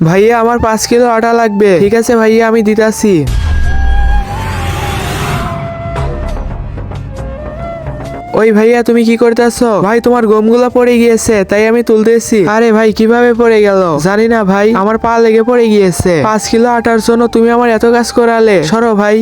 ভাইয়া আমার 5 কিলো আটা লাগবে। ঠিক আছে ভাইয়া, আমি দিতাছি। ওই ভাইয়া, তুমি কি করতেছো? ভাই তোমার গমগুলা পড়ে গিয়েছে, তাই আমি তুলতেছি। আরে ভাই, কিভাবে পড়ে গেল জানি না ভাই, আমার পা লেগে পড়ে গিয়েছে। 5 কিলো আটার জন্য তুমি আমার এত কাজ করালে। সরো ভাই।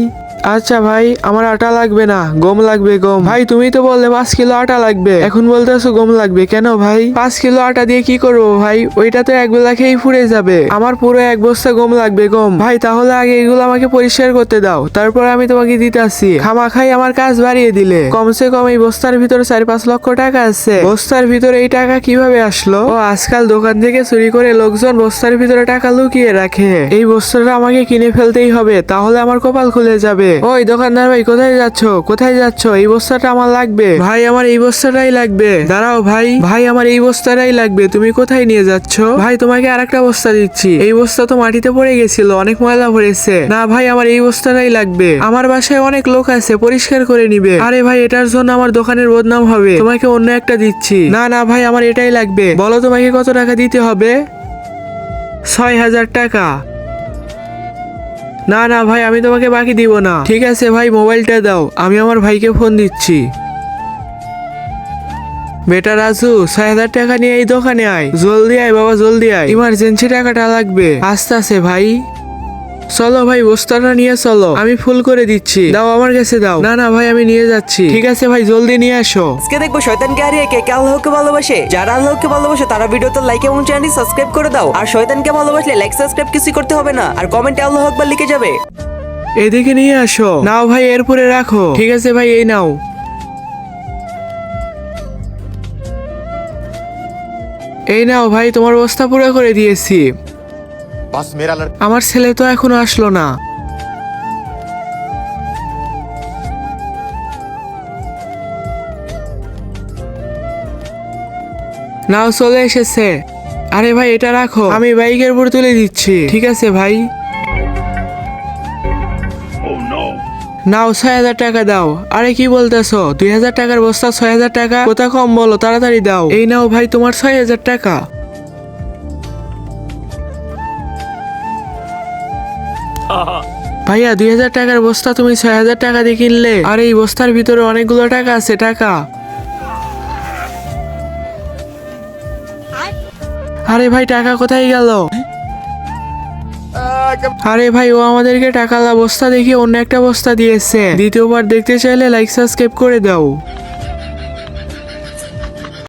আচ্ছা ভাই, আমার আটা লাগবে না, গম লাগবে, গম। ভাই তুমি তো বললে 5 কিলো আটা লাগবে, এখন বলতেছো গম লাগবে কেন ভাই? 5 কিলো আটা দিয়ে কি করবো ভাই? ওইটা তো এক বেলা খেয়েই ফুরে যাবে। আমার পুরো 1 বস্তা গম লাগবে, গম। ভাই তাহলে আগে এগুলো আমাকে পরিষ্কার করতে দাও, তারপর আমি তোমাকে দিতেছি। খামাখাই আমার কাজ বাড়িয়ে দিলে। কমসে কম এই বস্তার ভিতরে 4-5 লক্ষ টাকা আছে। বস্তার ভিতরে এই টাকা কিভাবে আসলো? ও আজকাল দোকান থেকে চুরি করে লোকজন বস্তার ভিতরে টাকা লুকিয়ে রাখে। এই বস্তাটা আমাকে কিনে ফেলতেই হবে, তাহলে আমার কপাল খুলে যাবে। ওই দোকানদার ভাই, কোথায় যাচ্ছ? কোথায় যাচ্ছ? এই বস্তাটা আমার লাগবে ভাই, আমার এই বস্তাটাই লাগবে। দাঁড়াও ভাই, ভাই আমার এই বস্তাটাই লাগবে। তুমি কোথায় নিয়ে যাচ্ছ? ভাই তোমাকে আরেকটা বস্তা দিচ্ছি। এই বস্তা তো মাটিতে পড়ে গেছিল, অনেক ময়লা ভরেছে। না ভাই, আমার এই বস্তাটাই লাগবে। আমার বাসায় অনেক লোক আছে, পরিষ্কার করে নিবে। আরে ভাই, এটার জন্য আমার দোকানের বদনাম হবে, তোমাকে অন্য একটা দিচ্ছি। না না ভাই, আমার এটাই লাগবে। বলো তোমাকে কত টাকা দিতে হবে? 6,000 টাকা। না না ভাই, আমি তোমাকে বাকি দিব না। ঠিক আছে ভাই, মোবাইলটা দাও, আমি আমার ভাইকে ফোন দিচ্ছি। বেটা রাজু, 6,000 টাকা নিয়ে এই দোকানে আয়। জলদি আয় বাবা, জলদি আয়, ইমার্জেন্সি টাকাটা লাগবে। আস্তে আস্তে ভাই। চলো ভাই, বস্তাটা নিয়ে চলো, আমি ফুল করে দিচ্ছি। দাও আমার কাছে দাও। না না ভাই, আমি নিয়ে যাচ্ছি। ঠিক আছে ভাই, জলদি নিয়ে আসো। আজকে দেখবো শয়তানকে হারিয়ে কে আল্লাহকে ভালোবাসে। যারা আল্লাহকে ভালোবাসে তারা ভিডিওতে লাইক এবং চ্যানেলটি সাবস্ক্রাইব করে দাও। আর শয়তানকে ভালোবাসলে লাইক সাবস্ক্রাইব কিছুই করতে হবে না, আর কমেন্টে আল্লাহু আকবার লিখে যাবে। এদিকে নিয়ে আসো। নাও ভাই, এরপরে রাখো। ঠিক আছে ভাই, এই নাও। এই নাও ভাই, তোমার বস্তা পুরো করে দিয়েছি। बस मेरा लड़का আমার ছেলে তো এখনো আসলো না। নাও, চলে এসেছে। আরে ভাই, এটা রাখো, আমি বাইকের উপর তুলে দিচ্ছি। ঠিক আছে ভাই। নাও, 6,000 টাকা দাও। আরে কি বলতেছো? 2,000 টাকার বস্তা 6,000 টাকা? কোথা কম বলো, তাড়াতাড়ি দাও। এই নাও ভাই, তোমার 6,000 টাকা। ভাইয়া, 2,000 টাকার বস্তা তুমি 6,000 টাকা দিয়ে কিনলে, আর এই বস্তার ভিতরে অনেকগুলো টাকা আছে। টাকা। আরে ভাই, টাকা কোথায় গেল? আরে ভাই, ও আমাদেরকে টাকালা বস্তা দেখিয়ে অন্য একটা বস্তা দিয়েছে। দ্বিতীয়বার দেখতে চাইলে লাইক সাবস্ক্রাইব করে দাও।